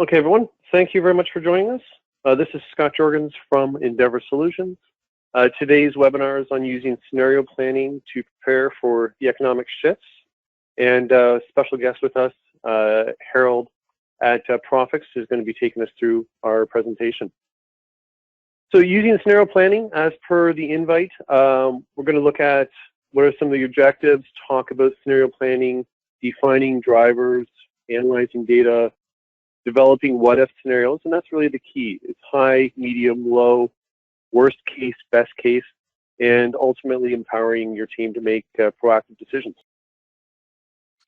Okay, everyone, thank you very much for joining us. This is Scott Jorgens from Endeavour Solutions. Today's webinar is on using scenario planning to prepare for the economic shifts. And special guest with us, Harold at Prophix, is going to be taking us through our presentation. So using scenario planning, as per the invite, we're going to look at what are some of the objectives, talk about scenario planning, defining drivers, analyzing data, developing what-if scenarios, and that's really the key. It's high, medium, low, worst case, best case, and ultimately empowering your team to make proactive decisions.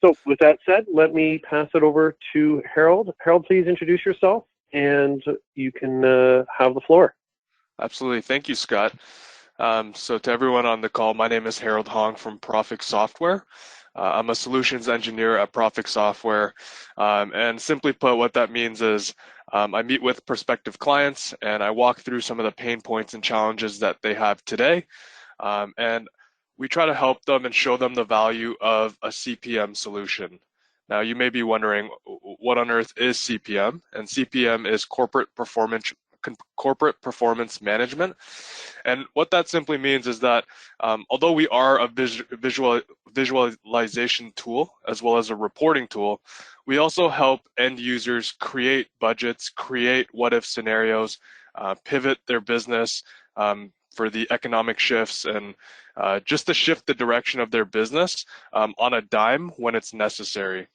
So with that said, let me pass it over to Harold. Harold, please introduce yourself, and you can have the floor. Absolutely. Thank you, Scott. So to everyone on the call, my name is Harold Hong from Prophix Software. I'm a solutions engineer at Prophix Software. And simply put, what that means is I meet with prospective clients and I walk through some of the pain points and challenges that they have today. And we try to help them and show them the value of a CPM solution. Now, you may be wondering, what on earth is CPM? And CPM is corporate performance management. And what that simply means is that although we are a visualization tool as well as a reporting tool, we also help end users create budgets, create what-if scenarios, pivot their business for the economic shifts, and just to shift the direction of their business on a dime when it's necessary.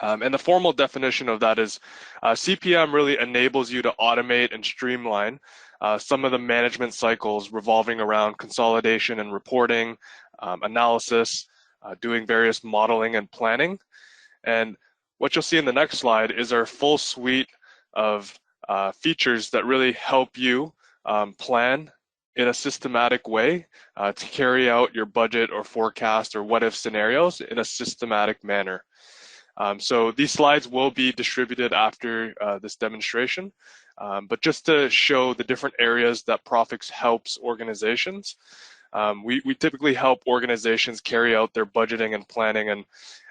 And the formal definition of that is CPM really enables you to automate and streamline some of the management cycles revolving around consolidation and reporting, analysis, doing various modeling and planning. And what you'll see in the next slide is our full suite of features that really help you plan in a systematic way to carry out your budget or forecast or what-if scenarios in a systematic manner. So these slides will be distributed after this demonstration, but just to show the different areas that Prophix helps organizations, we typically help organizations carry out their budgeting and planning,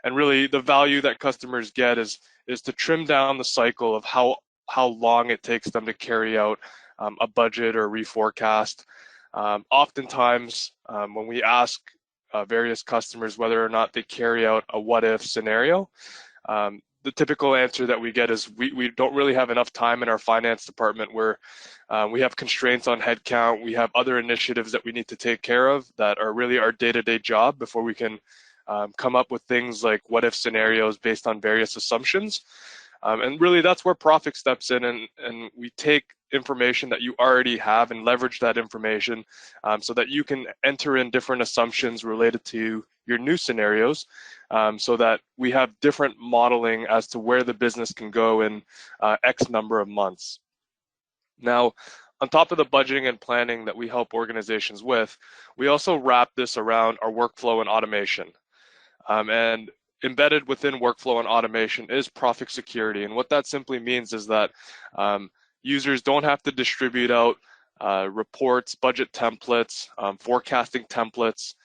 and really the value that customers get is to trim down the cycle of how long it takes them to carry out a budget or reforecast. Oftentimes, when we ask various customers whether or not they carry out a what-if scenario, the typical answer that we get is we don't really have enough time in our finance department, where we have constraints on headcount, we have other initiatives that we need to take care of that are really our day-to-day job before we can come up with things like what-if scenarios based on various assumptions. And really that's where Prophix steps in, and we take information that you already have and leverage that information so that you can enter in different assumptions related to your new scenarios, so that we have different modeling as to where the business can go in X number of months. Now, on top of the budgeting and planning that we help organizations with, we also wrap this around our workflow and automation. And embedded within workflow and automation is Prophix security. And what that simply means is that users don't have to distribute out reports, budget templates, forecasting templates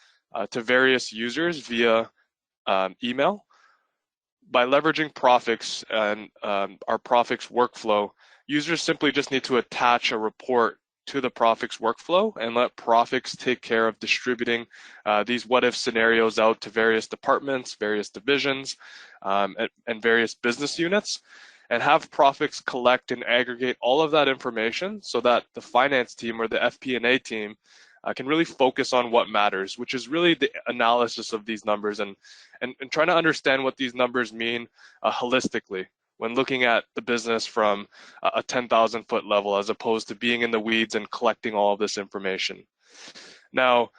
to various users via email. By leveraging Prophix and our Prophix workflow, users simply just need to attach a report to the Prophix workflow and let Prophix take care of distributing these what-if scenarios out to various departments, various divisions, and various business units, and have Prophix collect and aggregate all of that information so that the finance team or the FP&A team can really focus on what matters, which is really the analysis of these numbers and trying to understand what these numbers mean holistically when looking at the business from a 10,000-foot level, as opposed to being in the weeds and collecting all of this information. Now,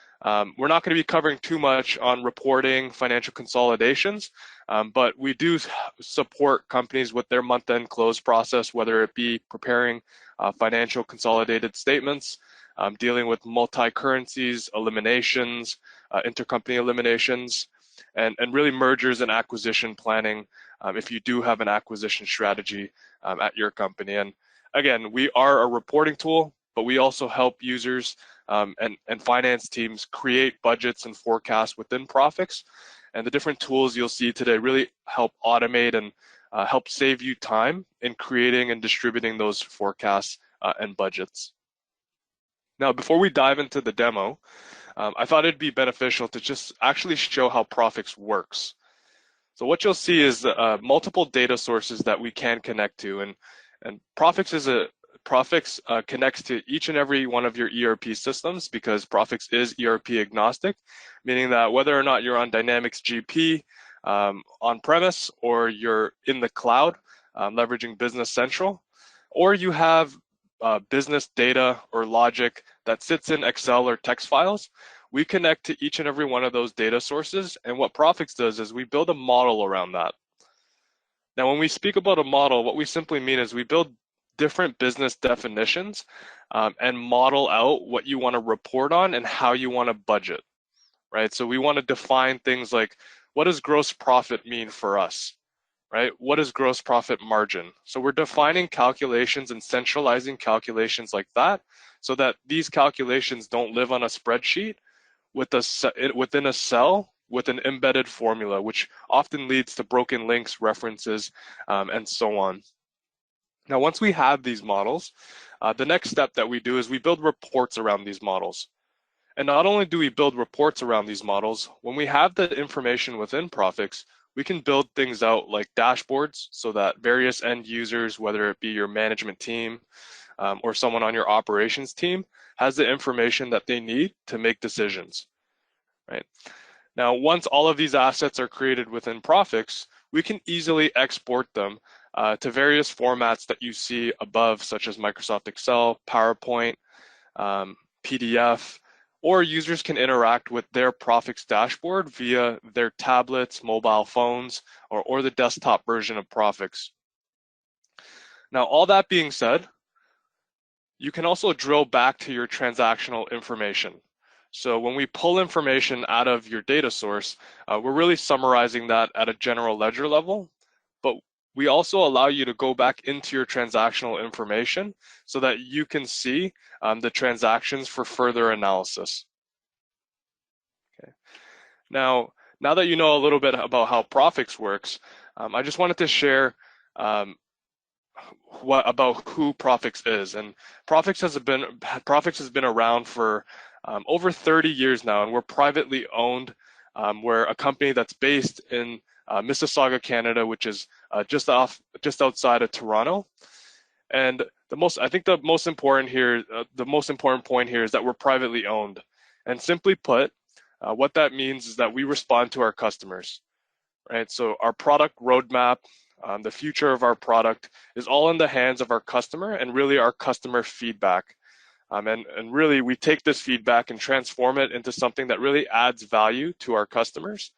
we're not going to be covering too much on reporting, financial consolidations, but we do support companies with their month-end close process, whether it be preparing financial consolidated statements, dealing with multi-currencies, eliminations, intercompany eliminations, and really mergers and acquisition planning if you do have an acquisition strategy at your company. And again, we are a reporting tool, but we also help users and finance teams create budgets and forecasts within Prophix. And the different tools you'll see today really help automate and help save you time in creating and distributing those forecasts and budgets. Now, before we dive into the demo, I thought it'd be beneficial to just actually show how Prophix works. So what you'll see is multiple data sources that we can connect to, and Prophix connects to each and every one of your ERP systems because Prophix is ERP agnostic, meaning that whether or not you're on Dynamics GP, on-premise, or you're in the cloud, leveraging Business Central, or you have business data or logic that sits in Excel or text files, we connect to each and every one of those data sources. And what Prophix does is we build a model around that. Now, when we speak about a model, what we simply mean is we build different business definitions and model out what you want to report on and how you want to budget, right? So we want to define things like, what does gross profit mean for us? Right? What is gross profit margin? So we're defining calculations and centralizing calculations like that so that these calculations don't live on a spreadsheet within a cell with an embedded formula, which often leads to broken links, references, and so on. Now, once we have these models, the next step that we do is we build reports around these models. And not only do we build reports around these models, when we have the information within Prophix, we can build things out like dashboards so that various end users, whether it be your management team or someone on your operations team, has the information that they need to make decisions, right? Now, once all of these assets are created within Prophix, we can easily export them to various formats that you see above, such as Microsoft Excel, PowerPoint, PDF, or users can interact with their Prophix dashboard via their tablets, mobile phones, or the desktop version of Prophix. Now, all that being said, you can also drill back to your transactional information. So when we pull information out of your data source, we're really summarizing that at a general ledger level, but we also allow you to go back into your transactional information so that you can see the transactions for further analysis. Okay. Now that you know a little bit about how Prophix works, I just wanted to share about who Prophix is. And Prophix has been around for over 30 years now, and we're privately owned. We're a company that's based in Mississauga, Canada, which is just outside of Toronto. And the most important point here is that we're privately owned. And simply put, what that means is that we respond to our customers, right? So our product roadmap, the future of our product is all in the hands of our customer and really our customer feedback. And really we take this feedback and transform it into something that really adds value to our customers.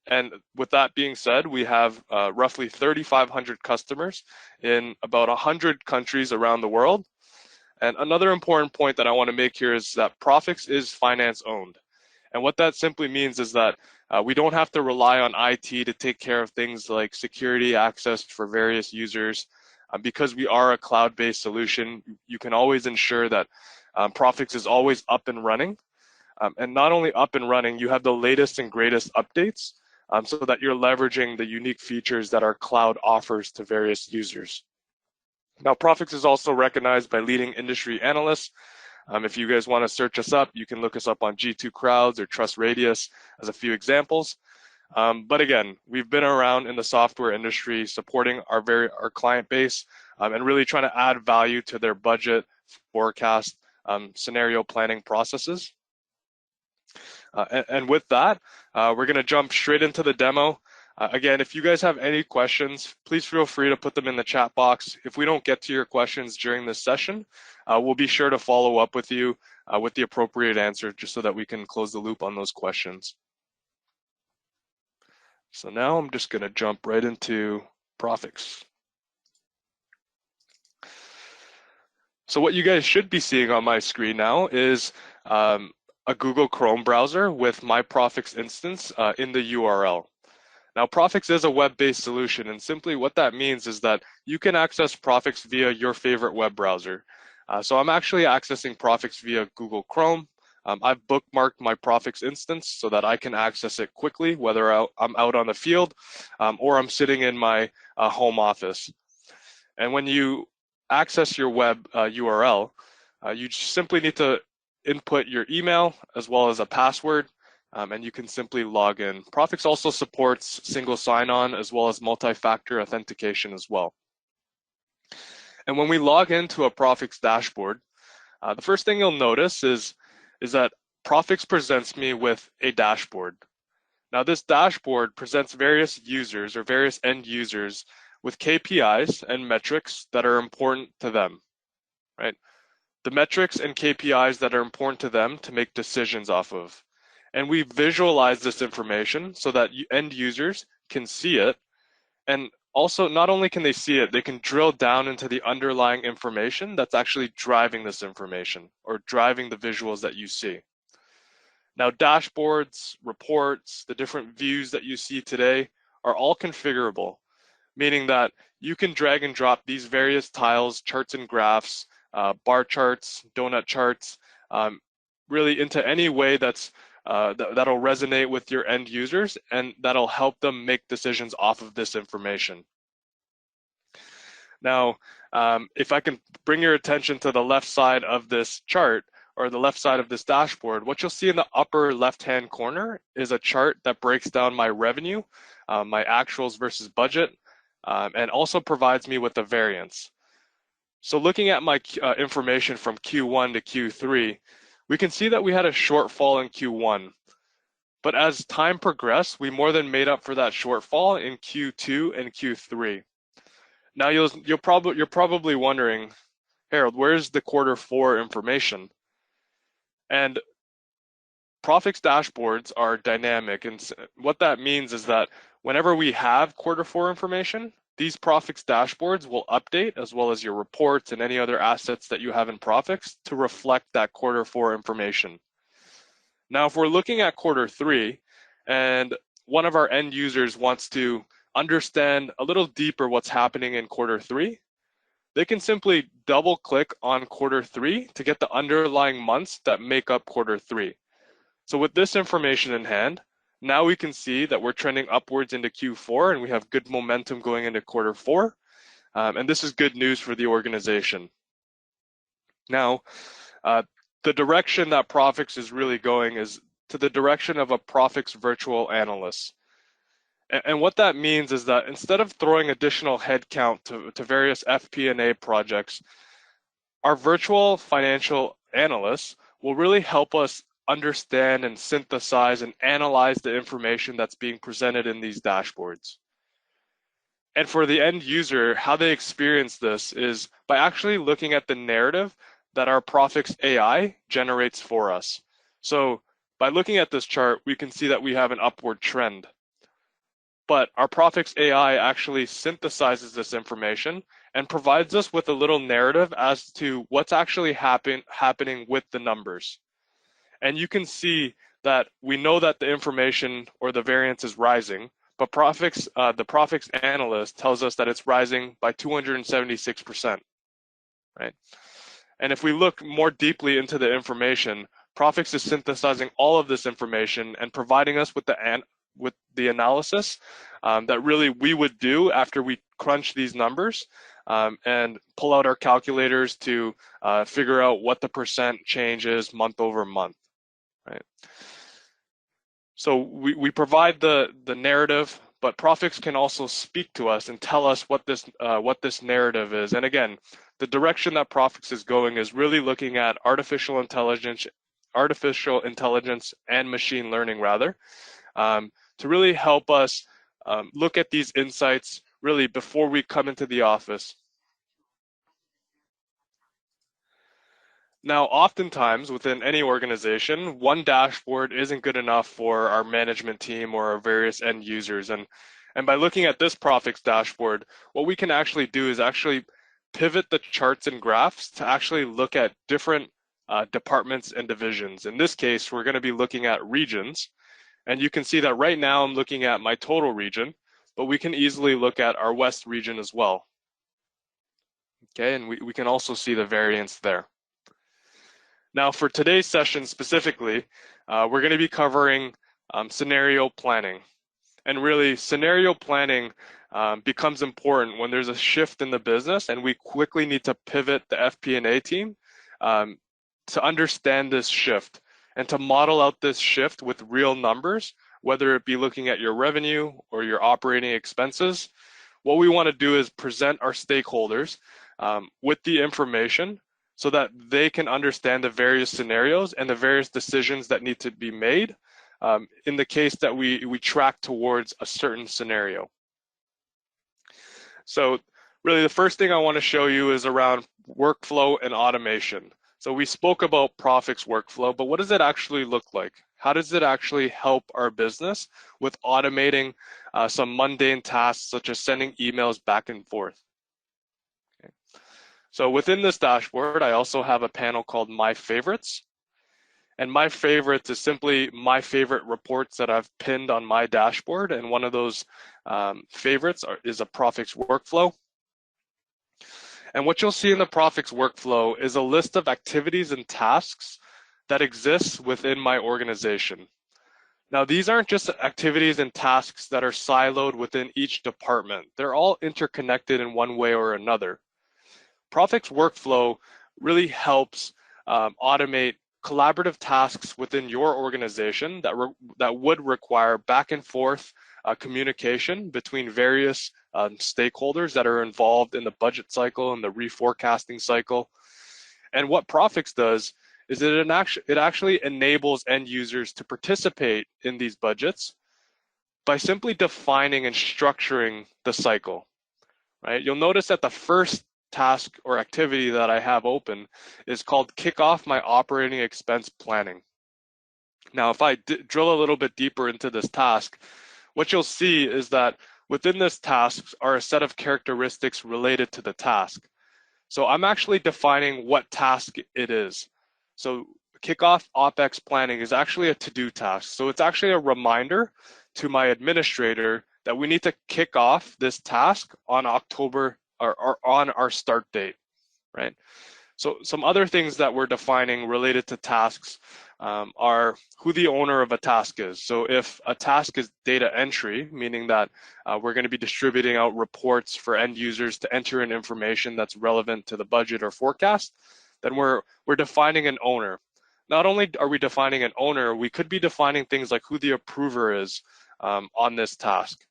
And with that being said, we have roughly 3,500 customers in about 100 countries around the world. And another important point that I want to make here is that Prophix is finance owned. And what that simply means is that we don't have to rely on IT to take care of things like security access for various users. Because we are a cloud-based solution, you can always ensure that Prophix is always up and running. And not only up and running, you have the latest and greatest updates so that you're leveraging the unique features that our cloud offers to various users. Now, Prophix is also recognized by leading industry analysts. If you guys want to search us up, you can look us up on G2 Crowds or Trust Radius as a few examples. But again, we've been around in the software industry supporting our client base and really trying to add value to their budget, forecast, scenario planning processes. And with that, we're going to jump straight into the demo. Again, if you guys have any questions, please feel free to put them in the chat box. If we don't get to your questions during this session, we'll be sure to follow up with you with the appropriate answer just so that we can close the loop on those questions. So now I'm just going to jump right into Prophix. So what you guys should be seeing on my screen now is a Google Chrome browser with my Prophix instance in the URL. Now, Prophix is a web-based solution, and simply what that means is that you can access Prophix via your favorite web browser. So I'm actually accessing Prophix via Google Chrome. I've bookmarked my Prophix instance so that I can access it quickly, whether I'm out on the field or I'm sitting in my home office. And when you access your web URL, you simply need to input your email as well as a password, and you can simply log in. Prophix also supports single sign-on as well as multi-factor authentication as well. And when we log into a Prophix dashboard, the first thing you'll notice is that Prophix presents me with a dashboard. Now, this dashboard presents various users or various end users with KPIs and metrics that are important to them, right? The metrics and KPIs that are important to them to make decisions off of. And we visualize this information so that end users can see it. And also, not only can they see it, they can drill down into the underlying information that's actually driving this information or driving the visuals that you see. Now, dashboards, reports, the different views that you see today are all configurable, meaning that you can drag and drop these various tiles, charts and graphs, bar charts, donut charts, really into any way that'll resonate with your end users and that'll help them make decisions off of this information. Now, if I can bring your attention to the left side of this chart or the left side of this dashboard, what you'll see in the upper left-hand corner is a chart that breaks down my revenue, my actuals versus budget, and also provides me with a variance. So looking at my information from Q1 to Q3, we can see that we had a shortfall in Q1. But as time progressed, we more than made up for that shortfall in Q2 and Q3. Now you're probably wondering, Harold, where's the Q4 information? And Prophix dashboards are dynamic, and what that means is that whenever we have Q4 information, these Prophix dashboards will update as well as your reports and any other assets that you have in Prophix to reflect that Q4 information. Now, if we're looking at Q3 and one of our end users wants to understand a little deeper what's happening in Q3, they can simply double click on Q3 to get the underlying months that make up Q3. So with this information in hand, now we can see that we're trending upwards into Q4 and we have good momentum going into Q4. And this is good news for the organization. Now, the direction that Prophix is really going is to the direction of a Prophix virtual analyst. And what that means is that instead of throwing additional headcount to various FP&A projects, our virtual financial analysts will really help us understand and synthesize and analyze the information that's being presented in these dashboards. And for the end user, how they experience this is by actually looking at the narrative that our Prophix AI generates for us. So by looking at this chart, we can see that we have an upward trend. But our Prophix AI actually synthesizes this information and provides us with a little narrative as to what's actually happening with the numbers. And you can see that we know that the information or the variance is rising, but the Prophix analyst tells us that it's rising by 276%, right? And if we look more deeply into the information, Prophix is synthesizing all of this information and providing us with the analysis that really we would do after we crunch these numbers and pull out our calculators to figure out what the percent change is month over month, right? So we provide the narrative, but Prophix can also speak to us and tell us what this narrative is. And again, the direction that Prophix is going is really looking at artificial intelligence and machine learning rather, to really help us look at these insights really before we come into the office. Now, oftentimes within any organization, one dashboard isn't good enough for our management team or our various end users. And by looking at this Prophix dashboard, what we can actually do is actually pivot the charts and graphs to actually look at different departments and divisions. In this case, we're going to be looking at regions. And you can see that right now I'm looking at my total region, but we can easily look at our West region as well. Okay, and we can also see the variance there. Now, for today's session specifically, we're going to be covering scenario planning. And really, scenario planning becomes important when there's a shift in the business and we quickly need to pivot the FP&A team to understand this shift and to model out this shift with real numbers, whether it be looking at your revenue or your operating expenses. What we want to do is present our stakeholders with the information so that they can understand the various scenarios and the various decisions that need to be made in the case that we track towards a certain scenario. So really the first thing I want to show you is around workflow and automation. So we spoke about Prophix workflow, but what does it actually look like? How does it actually help our business with automating some mundane tasks such as sending emails back and forth? Okay. So within this dashboard, I also have a panel called My Favorites. And My Favorites is simply my favorite reports that I've pinned on my dashboard. And one of those favorites is a Prophix workflow. And what you'll see in the Prophix workflow is a list of activities and tasks that exists within my organization. Now, these aren't just activities and tasks that are siloed within each department. They're all interconnected in one way or another. Prophix workflow really helps automate collaborative tasks within your organization that would require back and forth communication between various stakeholders that are involved in the budget cycle and the reforecasting cycle. And what Prophix does is it actually enables end users to participate in these budgets by simply defining and structuring the cycle, right? You'll notice that the first task or activity that I have open is called Kick Off My Operating Expense Planning. Now, if I drill a little bit deeper into this task, what you'll see is that within this task are a set of characteristics related to the task. So I'm actually defining what task it is. So Kickoff OpEx Planning is actually a to-do task. So it's actually a reminder to my administrator that we need to kick off this task on October or on our start date, right? So some other things that we're defining related to tasks are who the owner of a task is. So if a task is data entry, meaning that we're going to be distributing out reports for end users to enter in information that's relevant to the budget or forecast, then we're defining an owner. Not only are we defining an owner, we could be defining things like who the approver is on this task.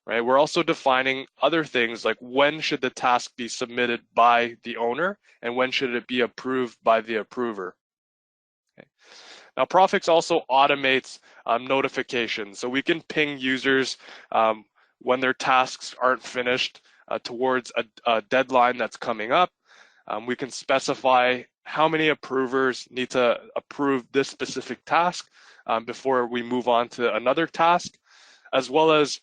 Right? We're also defining other things like when should the task be submitted by the owner and when should it be approved by the approver. Okay. Now, Prophix also automates notifications. So we can ping users when their tasks aren't finished towards a deadline that's coming up. We can specify how many approvers need to approve this specific task before we move on to another task, as well as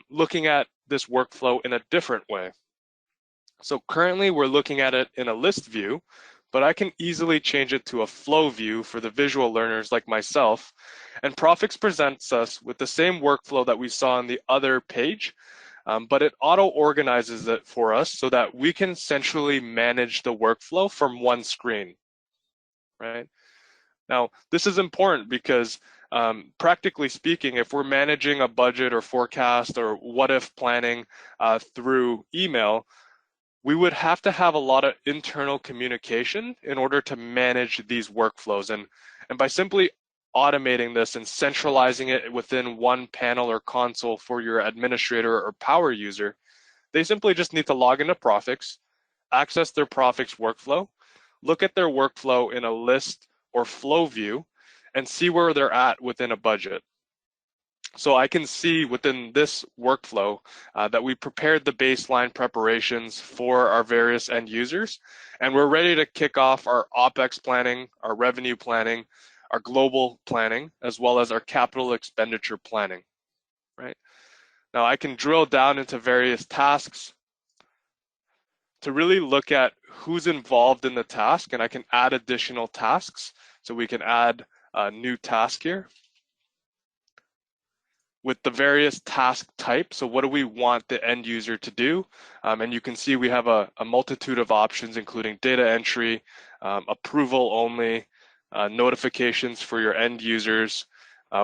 looking at this workflow in a different way. So currently we're looking at it in a list view, but I can easily change it to a flow view for the visual learners like myself. And Prophix presents us with the same workflow that we saw on the other page, but it auto-organizes it for us so that we can centrally manage the workflow from one screen, right? Now, this is important because practically speaking, if we're managing a budget or forecast or what-if planning through email, we would have to have a lot of internal communication in order to manage these workflows. And by simply automating this and centralizing it within one panel or console for your administrator or power user, they simply just need to log into Prophix, access their Prophix workflow, look at their workflow in a list or flow view, and see where they're at within a budget. So I can see within this workflow that we prepared the baseline preparations for our various end users, and we're ready to kick off our OpEx planning, our revenue planning, our global planning, as well as our capital expenditure planning, right? Now I can drill down into various tasks to really look at who's involved in the task, and I can add additional tasks. So we can add a new task here with the various task types. So what do we want the end user to do? And you can see we have a multitude of options, including data entry, approval only, notifications for your end users,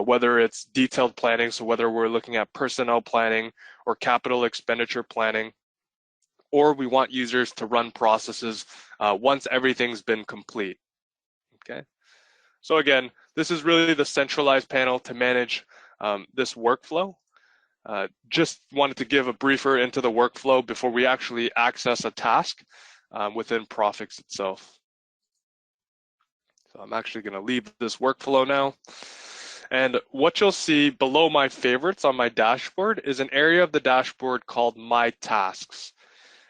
whether it's detailed planning, so whether we're looking at personnel planning or capital expenditure planning, or we want users to run processes once everything's been complete. Okay. So again, this is really the centralized panel to manage this workflow. Just wanted to give a briefer into the workflow before we actually access a task within Prophix itself. So I'm actually going to leave this workflow now. And what you'll see below my favorites on my dashboard is an area of the dashboard called My Tasks.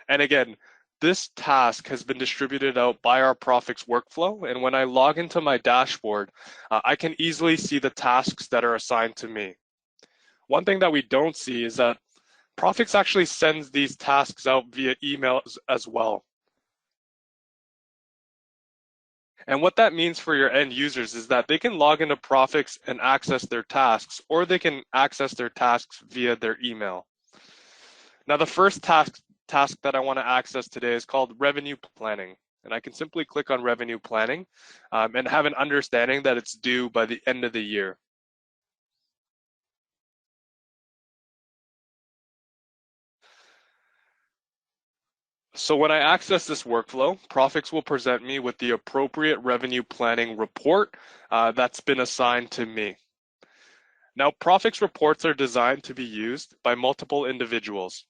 And again, this task has been distributed out by our Prophix workflow. And when I log into my dashboard, I can easily see the tasks that are assigned to me. One thing that we don't see is that Prophix actually sends these tasks out via email as well. And what that means for your end users is that they can log into Prophix and access their tasks, or they can access their tasks via their email. Now, the first task that I want to access today is called revenue planning. And I can simply click on revenue planning and have an understanding that it's due by the end of the year. So when I access this workflow, Prophix will present me with the appropriate revenue planning report that's been assigned to me. Now, Prophix reports are designed to be used by multiple individuals.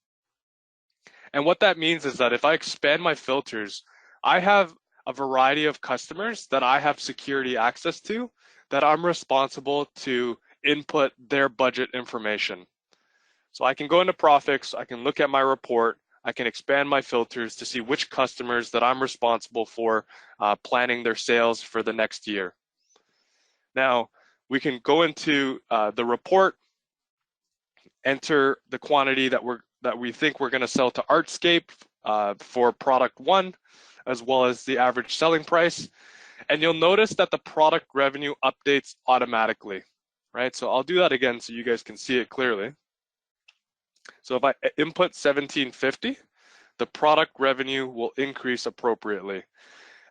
And what that means is that if I expand my filters, I have a variety of customers that I have security access to that I'm responsible to input their budget information. So I can go into Prophix, I can look at my report, I can expand my filters to see which customers that I'm responsible for planning their sales for the next year. Now, we can go into the report, enter the quantity that we think we're going to sell to Artscape for product 1, as well as the average selling price. And you'll notice that the product revenue updates automatically, right? So I'll do that again so you guys can see it clearly. So if I input 1750, the product revenue will increase appropriately.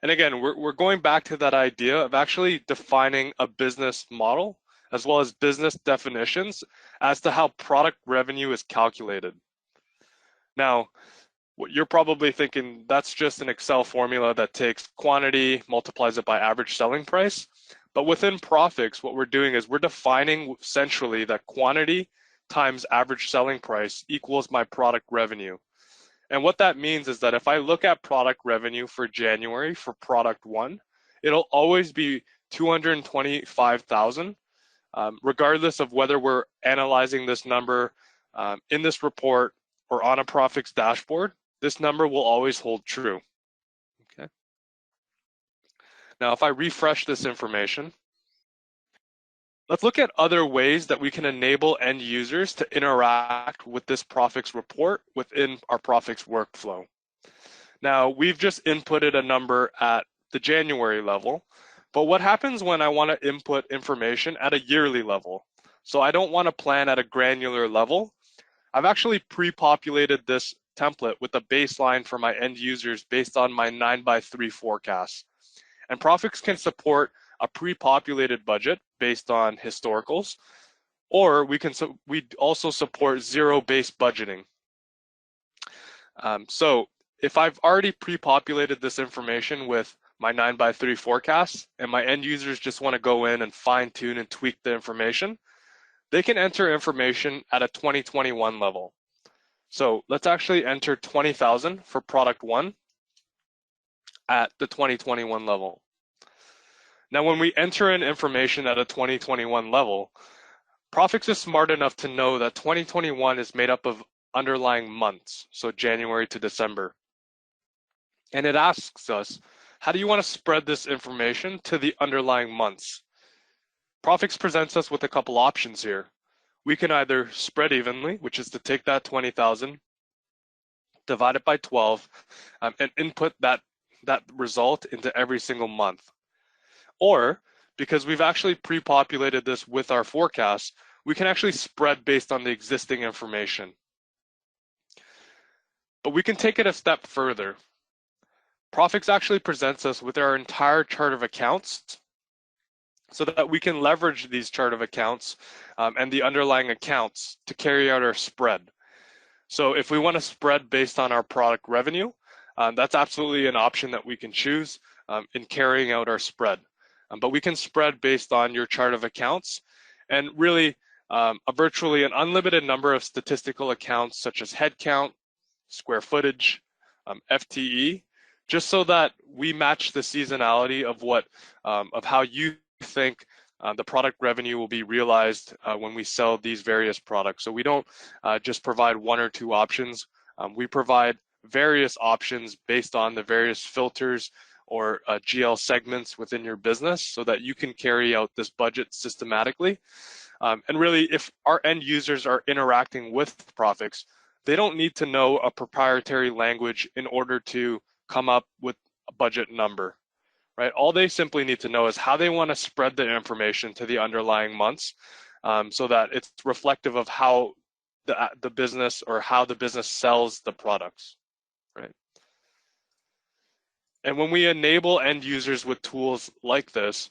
And again, we're going back to that idea of actually defining a business model as well as business definitions as to how product revenue is calculated. Now, what you're probably thinking, that's just an Excel formula that takes quantity, multiplies it by average selling price. But within Prophix, what we're doing is we're defining centrally that quantity times average selling price equals my product revenue. And what that means is that if I look at product revenue for January for product 1, it'll always be 225,000, regardless of whether we're analyzing this number in this report or on a Prophix dashboard. This number will always hold true. Okay. Now, if I refresh this information, let's look at other ways that we can enable end users to interact with this Prophix report within our Prophix workflow. Now, we've just inputted a number at the January level, but what happens when I want to input information at a yearly level? So I don't want to plan at a granular level. I've actually pre-populated this template with a baseline for my end users based on my 9x3 forecast. And Prophix can support a pre-populated budget based on historicals, or we also support zero-based budgeting. So if I've already pre-populated this information with my 9x3 forecast and my end users just want to go in and fine-tune and tweak the information, they can enter information at a 2021 level. So let's actually enter 20,000 for product 1 at the 2021 level. Now, when we enter in information at a 2021 level, Prophix is smart enough to know that 2021 is made up of underlying months, so January to December. And it asks us, how do you want to spread this information to the underlying months? Prophix presents us with a couple options here. We can either spread evenly, which is to take that 20,000, divide it by 12, and input that result into every single month. Or, because we've actually pre-populated this with our forecast, we can actually spread based on the existing information. But we can take it a step further. Prophix actually presents us with our entire chart of accounts so that we can leverage these chart of accounts and the underlying accounts to carry out our spread. So if we want to spread based on our product revenue, that's absolutely an option that we can choose in carrying out our spread. But we can spread based on your chart of accounts, and really virtually an unlimited number of statistical accounts such as headcount, square footage, FTE, just so that we match the seasonality of how you think the product revenue will be realized when we sell these various products. So we don't just provide one or two options. We provide various options based on the various filters or GL segments within your business so that you can carry out this budget systematically. And really, if our end users are interacting with Prophix, they don't need to know a proprietary language in order to come up with a budget number, right? All they simply need to know is how they want to spread the information to the underlying months so that it's reflective of how the business or how the business sells the products, right? And when we enable end users with tools like this,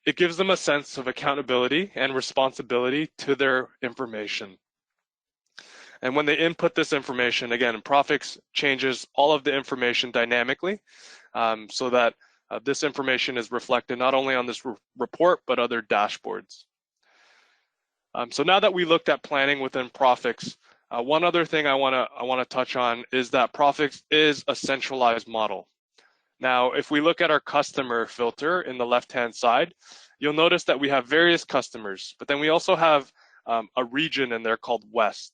it gives them a sense of accountability and responsibility to their information. And when they input this information, again, Prophix changes all of the information dynamically so that this information is reflected not only on this report, but other dashboards. So now that we looked at planning within Prophix, one other thing I want to touch on is that Prophix is a centralized model. Now, if we look at our customer filter in the left-hand side, you'll notice that we have various customers, but then we also have a region in there called West.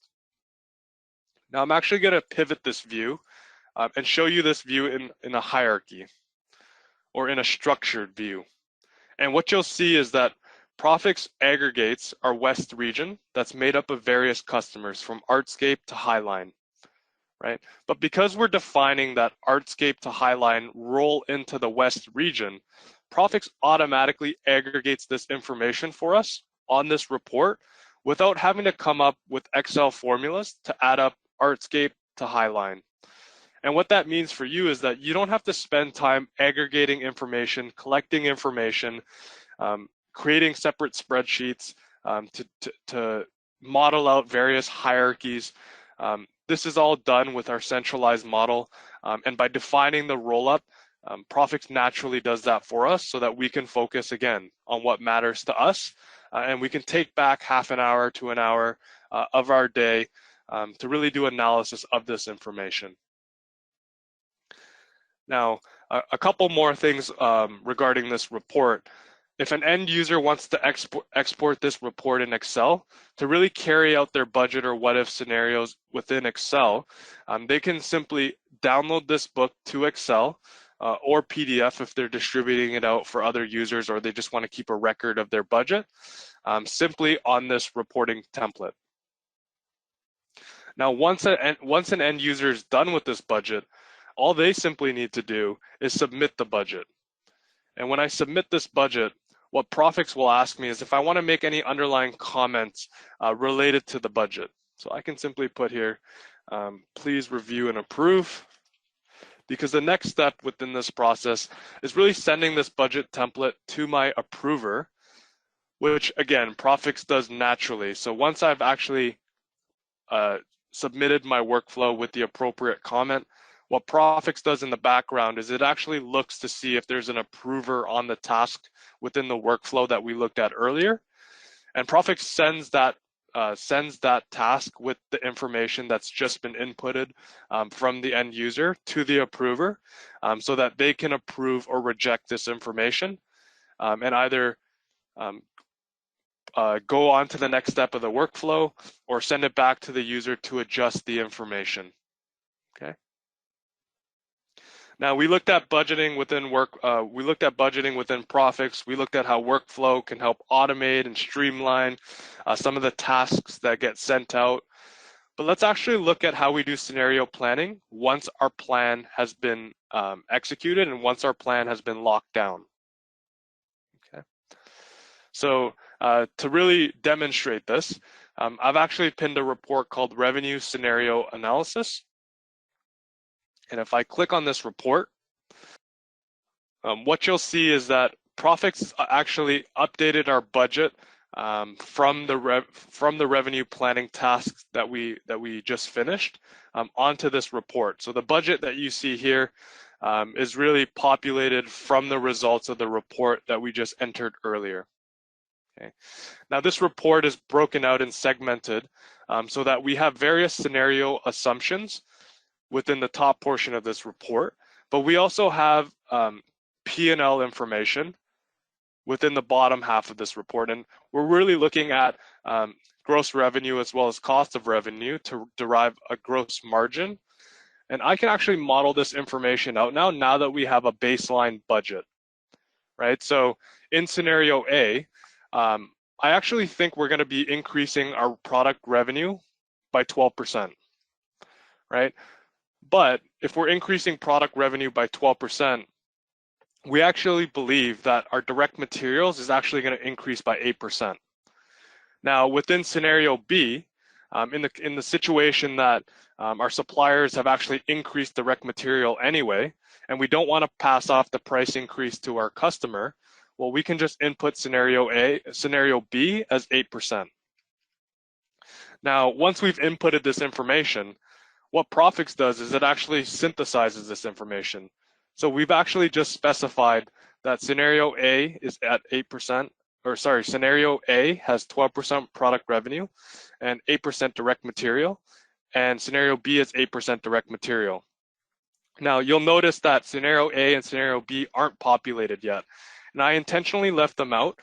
Now, I'm actually going to pivot this view and show you this view in a hierarchy or in a structured view. And what you'll see is that Prophix aggregates our West region that's made up of various customers from Artscape to Highline, right? But because we're defining that Artscape to Highline roll into the West region, Prophix automatically aggregates this information for us on this report without having to come up with Excel formulas to add up Artscape to Highline. And what that means for you is that you don't have to spend time aggregating information, collecting information, creating separate spreadsheets to model out various hierarchies. This is all done with our centralized model. And by defining the roll-up, Prophix naturally does that for us so that we can focus again on what matters to us. And we can take back half an hour to an hour of our day to really do analysis of this information. Now, a couple more things regarding this report. If an end user wants to export this report in Excel to really carry out their budget or what-if scenarios within Excel, they can simply download this book to Excel or PDF if they're distributing it out for other users or they just want to keep a record of their budget, simply on this reporting template. Now, once an end user is done with this budget, all they simply need to do is submit the budget. And when I submit this budget, what Prophix will ask me is if I want to make any underlying comments related to the budget. So I can simply put here, please review and approve, because the next step within this process is really sending this budget template to my approver, which again, Prophix does naturally. So once I've actually submitted my workflow with the appropriate comment, what Prophix does in the background is it actually looks to see if there's an approver on the task within the workflow that we looked at earlier. And Prophix sends that task with the information that's just been inputted from the end user to the approver so that they can approve or reject this information and either go on to the next step of the workflow or send it back to the user to adjust the information. Okay. Now we looked at budgeting within Prophix. We looked at how workflow can help automate and streamline some of the tasks that get sent out. But let's actually look at how we do scenario planning once our plan has been executed and once our plan has been locked down. Okay. So to really demonstrate this, I've actually pinned a report called Revenue Scenario Analysis. And if I click on this report, what you'll see is that Prophix actually updated our budget from the revenue planning tasks that we just finished onto this report. So the budget that you see here is really populated from the results of the report that we just entered earlier. Okay. Now this report is broken out and segmented so that we have various scenario assumptions within the top portion of this report, but we also have P&L information within the bottom half of this report. And we're really looking at gross revenue as well as cost of revenue to derive a gross margin. And I can actually model this information out now that we have a baseline budget, right? So in scenario A, I actually think we're going to be increasing our product revenue by 12%, right? But if we're increasing product revenue by 12%, we actually believe that our direct materials is actually going to increase by 8%. Now, within scenario B, in the situation that our suppliers have actually increased direct material anyway, and we don't want to pass off the price increase to our customer, well, we can just input scenario B as 8%. Now, once we've inputted this information, what Prophix does is it actually synthesizes this information. So we've actually just specified that scenario A is at 8%, or sorry, scenario A has 12% product revenue and 8% direct material, and scenario B is 8% direct material. Now you'll notice that scenario A and scenario B aren't populated yet, and I intentionally left them out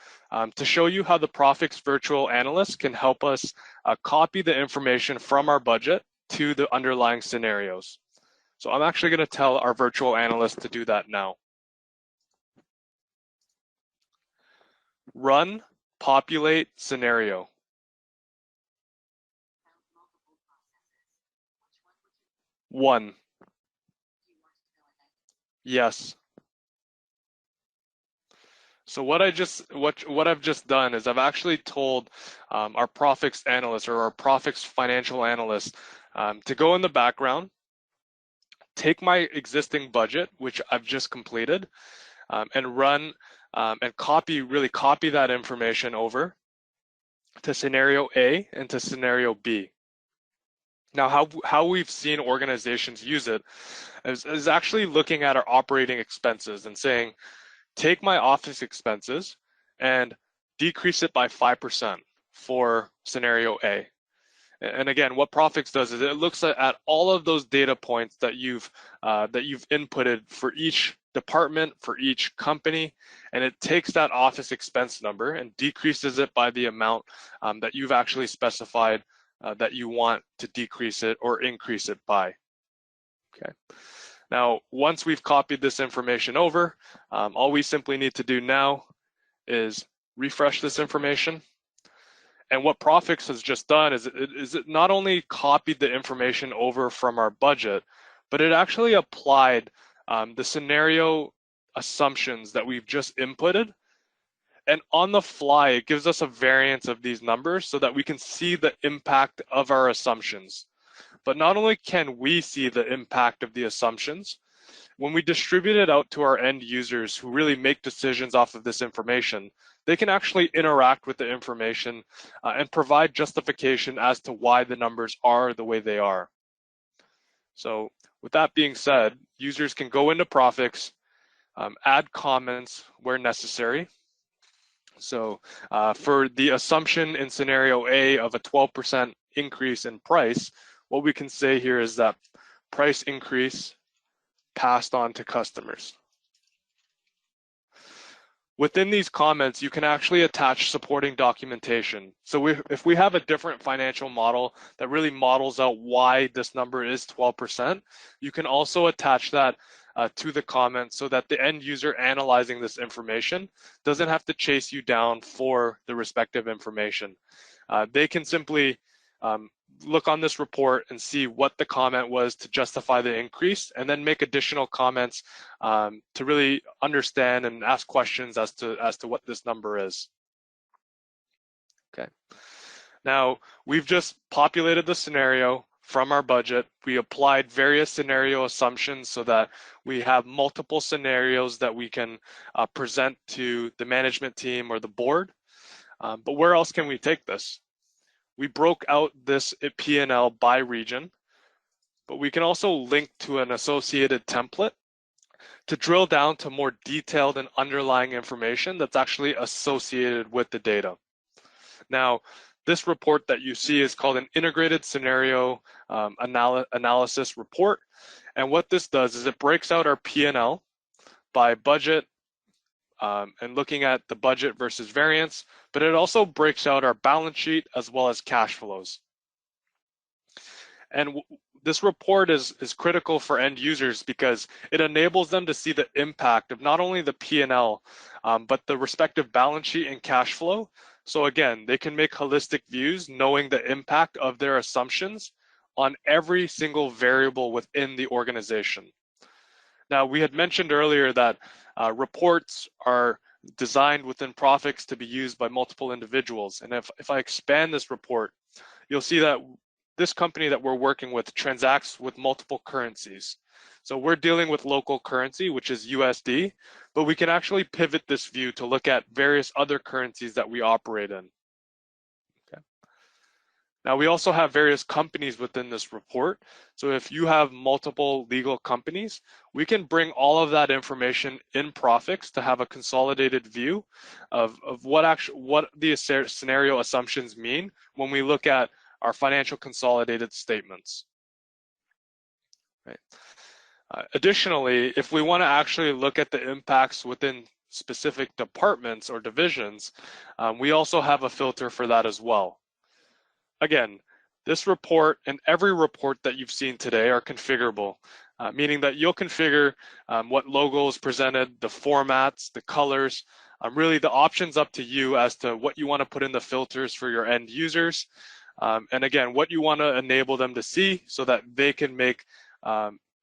to show you how the Prophix virtual analyst can help us copy the information from our budget to the underlying scenarios. So I'm actually going to tell our virtual analyst to do that now. Run populate scenario. One. Yes. So what I've just done is I've actually told our Prophix analyst or our Prophix financial analyst to go in the background, take my existing budget, which I've just completed, and run and really copy that information over to scenario A and to scenario B. Now, how we've seen organizations use it is actually looking at our operating expenses and saying, take my office expenses and decrease it by 5% for scenario A. And again, what Prophix does is it looks at all of those data points that you've inputted for each department, for each company, and it takes that office expense number and decreases it by the amount that you've actually specified that you want to decrease it or increase it by. Okay. Now, once we've copied this information over, all we simply need to do now is refresh this information. And what Prophix has just done is it not only copied the information over from our budget, but it actually applied the scenario assumptions that we've just inputted. And on the fly, it gives us a variance of these numbers so that we can see the impact of our assumptions. But not only can we see the impact of the assumptions, when we distribute it out to our end users who really make decisions off of this information, they can actually interact with the information and provide justification as to why the numbers are the way they are. So with that being said, users can go into Prophix, add comments where necessary. So for the assumption in scenario A of a 12% increase in price, what we can say here is that price increase passed on to customers. Within these comments, you can actually attach supporting documentation. So if we have a different financial model that really models out why this number is 12%, you can also attach that to the comments so that the end user analyzing this information doesn't have to chase you down for the respective information. They can simply look on this report and see what the comment was to justify the increase, and then make additional comments to really understand and ask questions as to what this number is. Okay. Now, we've just populated the scenario from our budget. We applied various scenario assumptions so that we have multiple scenarios that we can present to the management team or the board. But where else can we take this? We broke out this P&L by region, but we can also link to an associated template to drill down to more detailed and underlying information that's actually associated with the data. Now, this report that you see is called an integrated scenario analysis report. And what this does is it breaks out our P&L by budget and looking at the budget versus variance, but it also breaks out our balance sheet as well as cash flows. And this report is critical for end users because it enables them to see the impact of not only the P&L, but the respective balance sheet and cash flow. So again, they can make holistic views knowing the impact of their assumptions on every single variable within the organization. Now, we had mentioned earlier that reports are designed within Prophix to be used by multiple individuals. And if I expand this report, you'll see that this company that we're working with transacts with multiple currencies. So we're dealing with local currency, which is USD, but we can actually pivot this view to look at various other currencies that we operate in. Okay. Now we also have various companies within this report. So if you have multiple legal companies, we can bring all of that information in Prophix to have a consolidated view of what the scenario assumptions mean when we look at our financial consolidated statements. Right. Additionally, if we want to actually look at the impacts within specific departments or divisions, we also have a filter for that as well. Again, this report and every report that you've seen today are configurable, meaning that you'll configure what logo is presented, the formats, the colors, really the options up to you as to what you want to put in the filters for your end users. And again, what you want to enable them to see so that they can make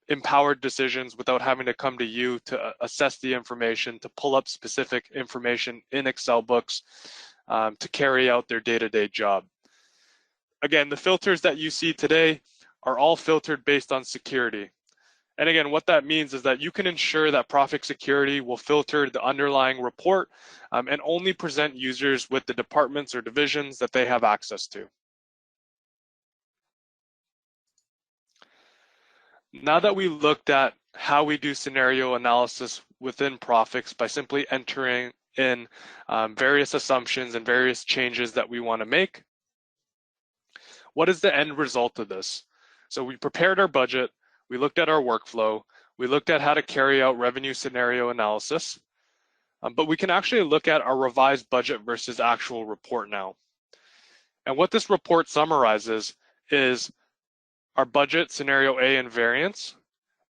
empowered decisions without having to come to you to assess the information, to pull up specific information in Excel books to carry out their day-to-day job. Again, the filters that you see today are all filtered based on security. And again, what that means is that you can ensure that Prophix Security will filter the underlying report and only present users with the departments or divisions that they have access to. Now that we looked at how we do scenario analysis within Prophix by simply entering in various assumptions and various changes that we want to make, what is the end result of this? So we prepared our budget, we looked at our workflow, we looked at how to carry out revenue scenario analysis, but we can actually look at our revised budget versus actual report now. And what this report summarizes is our budget, scenario A and variance,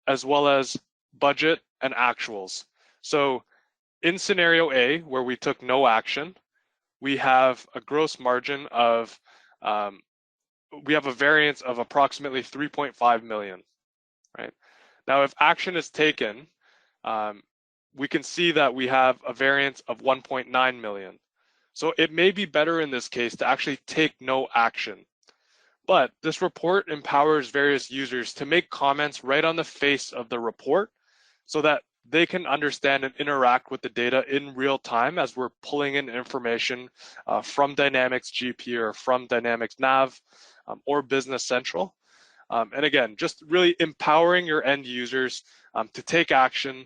as well as budget and actuals. So in scenario A, where we took no action, we have a gross margin of, we have a variance of approximately 3.5 million, right? Now, if action is taken, we can see that we have a variance of 1.9 million. So it may be better in this case to actually take no action. But this report empowers various users to make comments right on the face of the report so that they can understand and interact with the data in real time as we're pulling in information from Dynamics GP or from Dynamics Nav or Business Central. And again, just really empowering your end users to take action,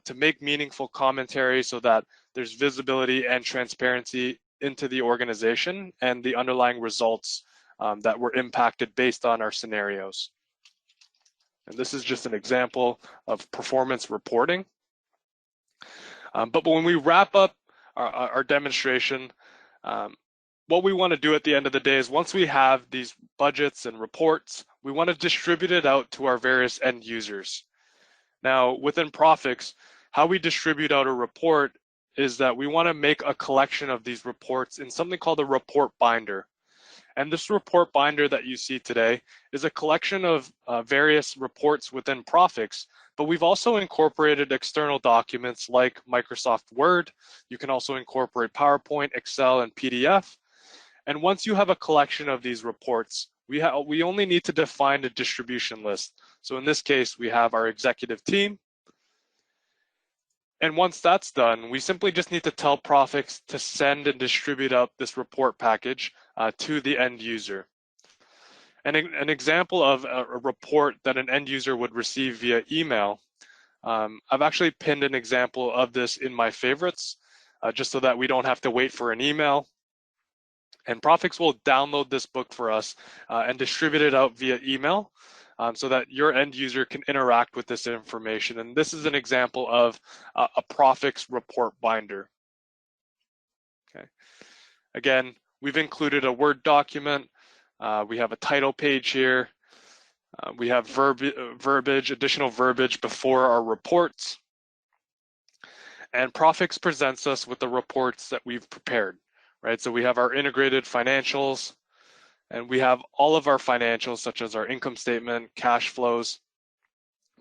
to make meaningful commentary so that there's visibility and transparency into the organization and the underlying results that were impacted based on our scenarios. And this is just an example of performance reporting. But when we wrap up our demonstration, what we want to do at the end of the day is once we have these budgets and reports, we want to distribute it out to our various end users. Now, within Prophix, how we distribute out a report is that we want to make a collection of these reports in something called a report binder. And this report binder that you see today is a collection of various reports within Prophix, but we've also incorporated external documents like Microsoft Word. You can also incorporate PowerPoint, Excel, and PDF. And once you have a collection of these reports, we only need to define a distribution list. So in this case, we have our executive team. And once that's done, we simply just need to tell Prophix to send and distribute out this report package to the end user. And an example of a report that an end user would receive via email, I've actually pinned an example of this in my favorites, just so that we don't have to wait for an email. And Prophix will download this book for us and distribute it out via email so that your end user can interact with this information. And this is an example of a Prophix report binder. Okay. Again, we've included a Word document. We have a title page here. We have verbiage, additional verbiage before our reports. And Prophix presents us with the reports that we've prepared, right? So we have our integrated financials, and we have all of our financials, such as our income statement, cash flows.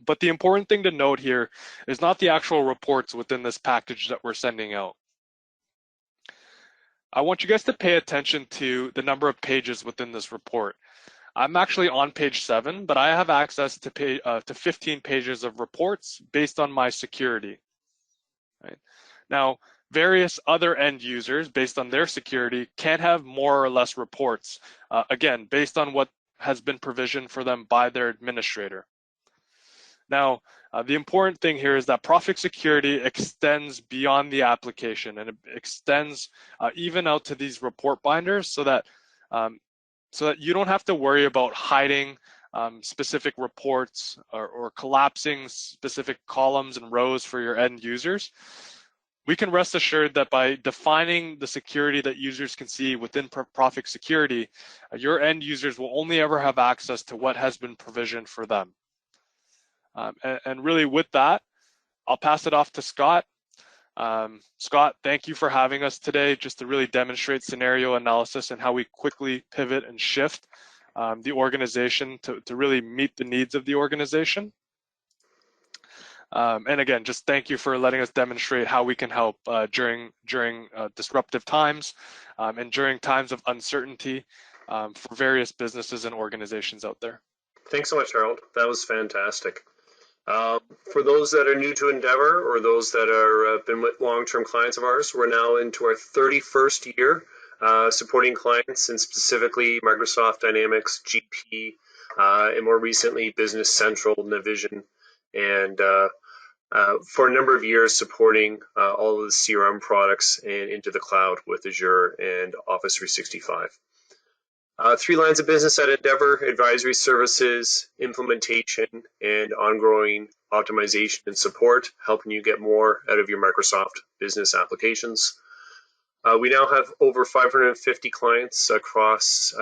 But the important thing to note here is not the actual reports within this package that we're sending out. I want you guys to pay attention to the number of pages within this report. I'm actually on page 7, but I have access to 15 pages of reports based on my security. Right? Now, various other end users, based on their security, can have more or less reports, again, based on what has been provisioned for them by their administrator. Now, the important thing here is that Prophix security extends beyond the application, and it extends even out to these report binders, so that you don't have to worry about hiding specific reports or collapsing specific columns and rows for your end users. We can rest assured that by defining the security that users can see within Prophix security, your end users will only ever have access to what has been provisioned for them. And really with that, I'll pass it off to Scott. Scott, thank you for having us today, just to really demonstrate scenario analysis and how we quickly pivot and shift the organization to really meet the needs of the organization. And again, just thank you for letting us demonstrate how we can help during disruptive times and during times of uncertainty for various businesses and organizations out there. Thanks so much, Harold. That was fantastic. For those that are new to Endeavour, or those that are been long-term clients of ours, we're now into our 31st year supporting clients, and specifically Microsoft Dynamics, GP, and more recently Business Central, Navision, and for a number of years supporting all of the CRM products and into the cloud with Azure and Office 365. 3 lines of business at Endeavour: advisory services, implementation, and ongoing optimization and support, helping you get more out of your Microsoft business applications. We now have over 550 clients across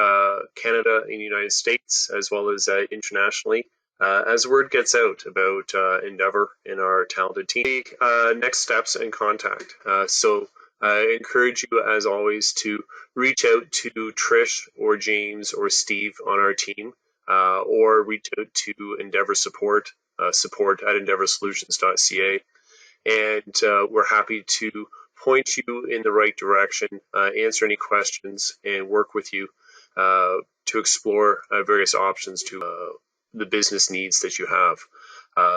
Canada and the United States, as well as internationally, as word gets out about Endeavour and our talented team. Next steps and contact. So I encourage you, as always, to reach out to Trish or James or Steve on our team, or reach out to Endeavour support, support at endeavoursolutions.ca, and we're happy to point you in the right direction, answer any questions, and work with you to explore various options to the business needs that you have.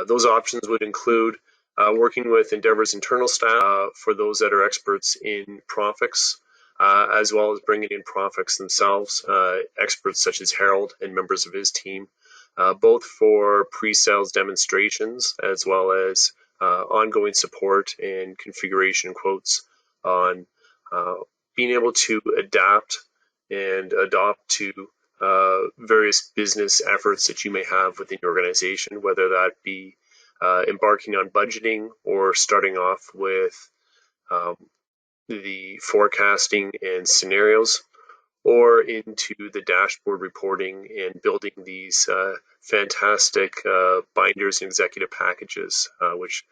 Those options would include working with Endeavour's internal staff for those that are experts in Prophix, as well as bringing in Prophix themselves, experts such as Harold and members of his team, both for pre-sales demonstrations as well as ongoing support and configuration quotes on being able to adapt and adopt to various business efforts that you may have within your organization, whether that be embarking on budgeting or starting off with the forecasting and scenarios, or into the dashboard reporting and building these fantastic binders and executive packages, which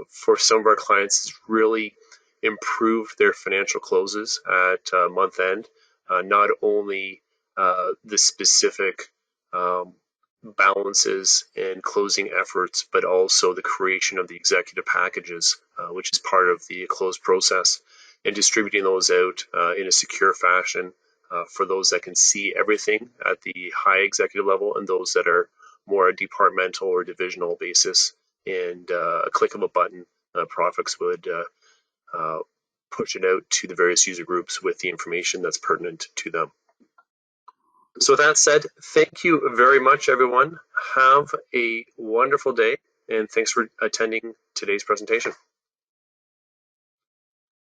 for some of our clients has really improved their financial closes at month end. Not only the specific balances and closing efforts, but also the creation of the executive packages, which is part of the close process, and distributing those out in a secure fashion for those that can see everything at the high executive level and those that are more a departmental or divisional basis. And a click of a button, Prophix would push it out to the various user groups with the information that's pertinent to them. So with that said, thank you very much, everyone. Have a wonderful day, and thanks for attending today's presentation.